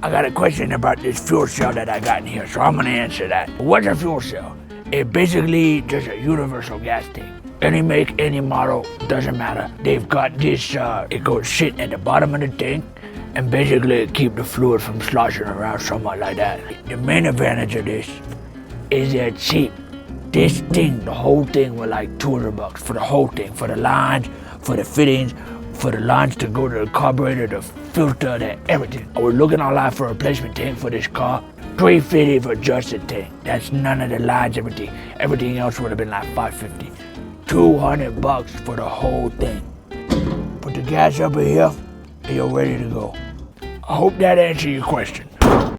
I got a question about this fuel cell that I got in here, so I'm gonna answer that. What's a fuel cell? It's basically just a universal gas tank. Any make, any model, doesn't matter. They've got this, it goes sit at the bottom of the tank, and basically it keep the fluid from sloshing around, somewhat like that. The main advantage of this is that it's cheap. This thing, the whole thing was like $200 for the whole thing, for the lines, for the fittings, for the lines to go to the carburetor, the filter, everything. I was looking online for a replacement tank for this car. $350 for just the tank. That's none of the lines, everything. Everything else would have been like $550. $200 for the whole thing. Put the gas up in here, and you're ready to go. I hope that answered your question.